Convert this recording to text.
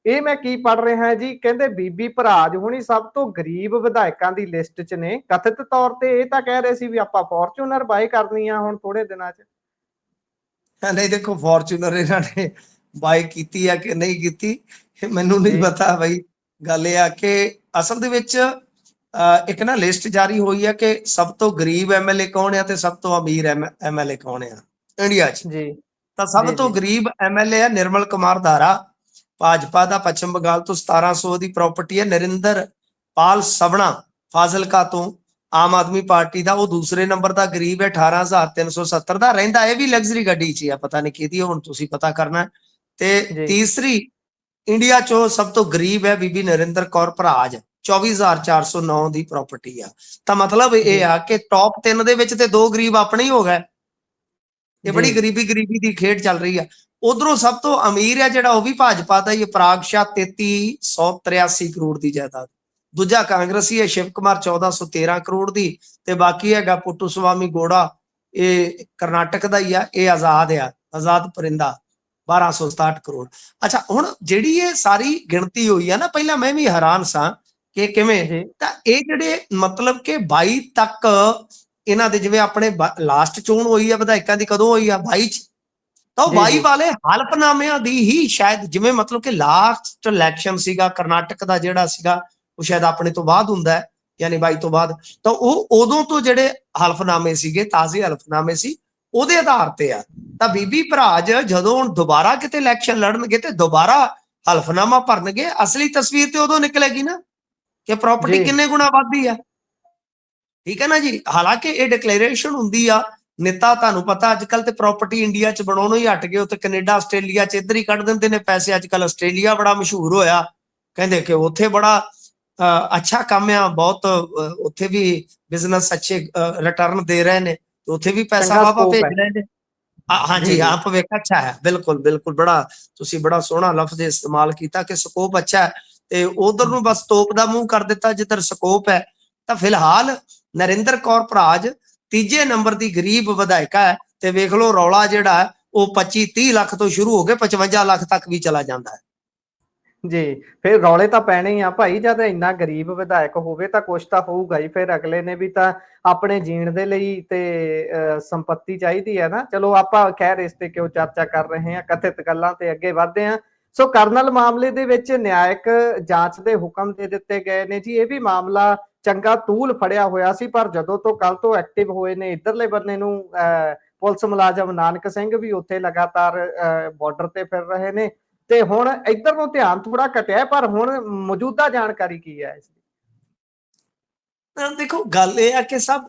ਇਹ ਮੈਂ ਕੀ ਪੜ੍ਹ ਰਿਹਾ ਜੀ, ਕਹਿੰਦੇ ਬੀਬੀ ਭਰਾਜ ਹੁਣੀ ਸਭ ਤੋਂ ਗਰੀਬ ਵਿਧਾਇਕਾਂ ਦੀ ਲਿਸਟ 'ਚ ਨੇ। ਕਥਿਤ ਤੌਰ ਤੇ ਇਹ ਤਾਂ ਕਹਿ ਰਹੇ ਸੀ ਵੀ ਆਪਾਂ ਫੋਰਚੂਨਰ ਬਾਏ ਕਰਨੀ ਆ ਹੁਣ ਥੋੜੇ ਦਿਨਾਂ 'ਚ। ਨਹੀਂ ਦੇਖੋ, ਫੋਰਚੂਨਰ ਇਹਨਾਂ ਨੇ ਬਾਏ ਕੀਤੀ ਆ ਕਿ ਨਹੀਂ ਕੀਤੀ, ਮੈਨੂੰ ਨਹੀਂ ਜੀ ਪਤਾ ਬਈ। ਗੱਲ ਇਹ ਆ ਕਿ ਅਸਲ ਦੇ ਵਿੱਚ ਇੱਕ ਨਾ ਲਿਸਟ ਜਾਰੀ ਹੋਈ ਹੈ ਕਿ ਸਭ ਤੋਂ ਗਰੀਬ ਐਮਐਲਏ ਕੌਣ ਆ ਤੇ ਸਭ ਤੋਂ ਅਮੀਰ ਐਮਐਲਏ ਕੌਣ ਆ ਇੰਡੀਆ 'ਚ। ਜੀ ਤਾਂ ਸਭ ਜੀ ਤੋਂ ਜੀ ਗਰੀਬ ਐਮਐਲਏ ਹੈ ਨਿਰਮਲ ਕੁਮਾਰ ਦਾਰਾ, ਭਾਜਪਾ ਦਾ, ਪੱਛਮ ਬੰਗਾਲ ਤੋਂ। 1700 ਦੀ ਪ੍ਰਾਪਰਟੀ ਹੈ। ਨਰਿੰਦਰ ਪਾਲ ਸਵਣਾ ਫਾਜ਼ਿਲਕਾ ਤੋਂ, ਆਮ ਆਦਮੀ ਪਾਰਟੀ ਦਾ, ਉਹ ਦੂਸਰੇ ਨੰਬਰ ਦਾ ਗਰੀਬ ਹੈ, 18,370 ਦਾ। ਰਹਿੰਦਾ ਇਹ ਵੀ ਲਗਜ਼ਰੀ ਗੱਡੀ 'ਚ ਆ, ਪਤਾ ਨਹੀਂ ਕਿਹਦੀ, ਹੁਣ ਤੁਸੀਂ ਪਤਾ ਕਰਨਾ। ਤੇ ਜੀ ਤੀਸਰੀ ਇੰਡੀਆ ਚੋਂ ਸਭ ਤੋਂ ਗਰੀਬ ਹੈ ਬੀਬੀ ਨਰਿੰਦਰ ਕੌਰ ਭਰਾਜ, 24,409 ਦੀ ਪ੍ਰਾਪਰਟੀ ਆ। ਤਾਂ ਮਤਲਬ ਜੀ ਇਹ ਆ ਕਿ ਟੌਪ 3 ਦੇ ਵਿੱਚ ਤੇ 2 ਗਰੀਬ ਆਪਣੇ ਹੀ ਹੋ ਗਏ। ਇਹ ਜੀ ਬੜੀ ਗਰੀਬੀ ਦੀ ਖੇਡ ਚੱਲ ਰਹੀ ਆ। ਉਧਰੋਂ ਸਭ ਤੋਂ ਅਮੀਰ ਹੈ ਜਿਹੜਾ, ਉਹ ਵੀ ਭਾਜਪਾ ਦਾ ਹੀ, ਪਰਾਗ ਸ਼ਾਹ, 3383 ਕਰੋੜ ਦੀ ਜਾਇਦਾਦ। ਦੂਜਾ ਕਾਂਗਰਸੀ ਹੈ ਸ਼ਿਵ ਕੁਮਾਰ, 1413 ਕਰੋੜ ਦੀ। ਤੇ ਬਾਕੀ ਹੈਗਾ ਪੁੱਟੂ ਸਵਾਮੀ ਗੋੜਾ, ਇਹ ਕਰਨਾਟਕ ਦਾ ਹੀ ਆ, ਇਹ ਆਜ਼ਾਦ ਪਰਿੰਦਾ, 1267 ਕਰੋੜ। ਅੱਛਾ, ਹੁਣ ਜਿਹੜੀ ਇਹ ਸਾਰੀ ਗਿਣਤੀ ਹੋਈ ਆ ਨਾ, ਪਹਿਲਾਂ ਮੈਂ ਵੀ ਹੈਰਾਨ ਸਾਂ ਕਿ ਕਿਵੇਂ। ਜੀ ਤਾਂ ਇਹ ਜਿਹੜੇ ਮਤਲਬ ਕਿ 22 ਤੱਕ ਇਹਨਾਂ ਦੇ, ਜਿਵੇਂ ਆਪਣੇ ਲਾਸਟ ਚੋਣ ਹੋਈ ਆ ਵਿਧਾਇਕਾਂ ਦੀ, ਕਦੋਂ ਹੋਈ ਆ? 22 ਚ। ਤਾਂ ਉਹ ਜੀ 22 ਜੀ ਵਾਲੇ ਹਲਫਨਾਮਿਆਂ ਦੀ ਹੀ ਸ਼ਾਇਦ, ਜਿਵੇਂ ਮਤਲਬ ਕਿ ਲਾਸਟ ਇਲੈਕਸ਼ਨ ਸੀਗਾ ਕਰਨਾਟਕ ਦਾ ਜਿਹੜਾ ਸੀਗਾ, ਉਹ ਸ਼ਾਇਦ ਆਪਣੇ ਤੋਂ ਬਾਅਦ ਹੁੰਦਾ ਹੈ, ਯਾਨੀ 22 ਤੋਂ ਬਾਅਦ। ਤਾਂ ਉਹ ਉਦੋਂ ਤੋਂ ਜਿਹੜੇ ਹਲਫਨਾਮੇ ਸੀਗੇ, ਤਾਜ਼ੇ ਹਲਫਨਾਮੇ ਸੀ, ਉਹਦੇ ਆਧਾਰ ਤੇ ਆ। ਤਾਂ ਬੀਬੀ ਭਰਾਜ ਜਦੋਂ ਹੁਣ ਦੁਬਾਰਾ ਕਿਤੇ ਇਲੈਕਸ਼ਨ ਲੜਨਗੇ ਤੇ ਦੁਬਾਰਾ ਹਲਫਨਾਮਾ ਭਰਨਗੇ, ਅਸਲੀ ਤਸਵੀਰ ਤੇ ਉਦੋਂ ਨਿਕਲੇਗੀ ਨਾ ਕਿ ਪ੍ਰਾਪਰਟੀ ਜੀ ਕਿੰਨੇ ਗੁਣਾ ਵੱਧਦੀ ਆ। ਠੀਕ ਹੈ ਨਾ ਜੀ। ਹਾਲਾਂਕਿ ਇਹ ਡਿਕਲੇਰੇਸ਼ਨ ਹੁੰਦੀ ਆ, ਨੇਤਾ ਤੁਹਾਨੂੰ ਪਤਾ ਅੱਜ ਕੱਲ ਤੇ ਪ੍ਰਾਪਰਟੀ ਇੰਡੀਆ 'ਚ ਬਣਾਉਣੋਂ ਹੀ ਹਟ ਗਏ। ਉੱਥੇ ਕੈਨੇਡਾ, ਆਸਟ੍ਰੇਲੀਆ 'ਚ ਇੱਧਰ ਹੀ ਕੱਢ ਦਿੰਦੇ ਨੇ ਪੈਸੇ। ਅੱਜ ਕੱਲ ਆਸਟ੍ਰੇਲੀਆ ਬੜਾ ਮਸ਼ਹੂਰ ਹੋਇਆ, ਕਹਿੰਦੇ ਕਿ ਉੱਥੇ ਬੜਾ ਅੱਛਾ ਕੰਮ ਆ, ਬਹੁਤ ਉੱਥੇ ਵੀ ਬਿਜ਼ਨਸ ਅੱਛੇ ਰਿਟਰਨ ਦੇ ਰਹੇ ਨੇ, ਉੱਥੇ ਵੀ ਪੈਸਾ ਚੰਗਾ ਵਾਵਾ ਸਕੋਪ ਹੈ। ਭੇਜ ਰਹੇ ਨੇ। ਜੀ ਹਾਂਜੀ ਜੀ ਹਾਂ, ਭਵਿੱਖ ਅੱਛਾ ਹੈ, ਬਿਲਕੁਲ ਬਿਲਕੁਲ। ਤੁਸੀਂ ਬੜਾ ਸੋਹਣਾ ਲਫ਼ਜ਼ ਇਸਤੇਮਾਲ ਕੀਤਾ ਕਿ ਸਕੋਪ ਅੱਛਾ ਹੈ। ਤੇ ਉਧਰ ਨੂੰ ਬਸ ਤੋਪ ਦਾ ਮੂੰਹ ਕਰ ਦਿੱਤਾ ਜਿੱਧਰ ਸਕੋਪ ਹੈ। ਤਾਂ ਫਿਲਹਾਲ ਨਰਿੰਦਰ ਕੌਰ ਭਰਾਜ ਤੀਜੇ ਨੰਬਰ ਦੀ ਗਰੀਬ ਵਿਧਾਇਕਾ ਹੈ। ਤੇ ਵੇਖ ਲਓ, ਰੌਲਾ ਜਿਹੜਾ ਉਹ 25-30 ਲੱਖ ਤੋਂ ਸ਼ੁਰੂ ਹੋ ਕੇ 55 ਲੱਖ ਤੱਕ ਵੀ ਚਲਾ ਜਾਂਦਾ ਹੈ। ਜੀ, ਫਿਰ ਰੌਲੇ ਤਾਂ ਪੈਣੇ ਹੀ ਆ ਭਾਈ। ਜਦ ਇੰਨਾ ਗਰੀਬ ਵਿਧਾਇਕ ਹੋਵੇ ਤਾਂ ਕੁਛ ਤਾਂ ਹੋਊਗਾ ਹੀ। ਫਿਰ ਅਗਲੇ ਨੇ ਵੀ ਤਾਂ ਆਪਣੇ ਜੀਣ ਦੇ ਲਈ ਤੇ ਸੰਪत्ति ਚਾਹੀਦੀ ਹੈ ਨਾ। ਚਲੋ ਆਪਾਂ ਖੈਰ ਇਸ ਤੇ ਕਿਉਂ ਚਰਚਾ ਕਰ ਰਹੇ ਹਾਂ, ਕਥਿਤ ਗੱਲਾਂ ਤੇ ਅੱਗੇ ਵਧਦੇ ਹਾਂ। ਸੋ ਕਰਨਲ ਮਾਮਲੇ ਦੇ ਵਿੱਚ ਨਿਆਇਕ ਜਾਂਚ ਦੇ ਹੁਕਮ ਦੇ ਦਿੱਤੇ ਗਏ ਨੇ ਜੀ। ਇਹ ਵੀ ਮਾਮਲਾ ਚੰਗਾ ਤੂਲ ਫੜਿਆ ਹੋਇਆ ਸੀ, ਪਰ ਜਦੋਂ ਤੋਂ ਕੱਲ ਤੋਂ ਐਕਟਿਵ ਹੋਏ ਨੇ ਇਧਰਲੇ ਬੰਨੇ ਨੂੰ ਪੁਲਿਸ ਮੁਲਾਜ਼ਮ ਨਾਨਕ ਸਿੰਘ ਵੀ ਉੱਥੇ ਲਗਾਤਾਰ ਬਾਰਡਰ ਤੇ ਫਿਰ ਰਹੇ ਨੇ। ਤੇ ਹੁਣ ਇੱਧਰ ਨੂੰ ਧਿਆਨ ਥੋੜਾ ਘਟਿਆ, ਪਰ ਹੁਣ ਮੌਜੂਦਾ ਜਾਣਕਾਰੀ ਕੀ ਹੈ ਇਸ ਦੀ? ਦੇਖੋ, ਗੱਲ ਇਹ ਆ ਕਿ ਸਭ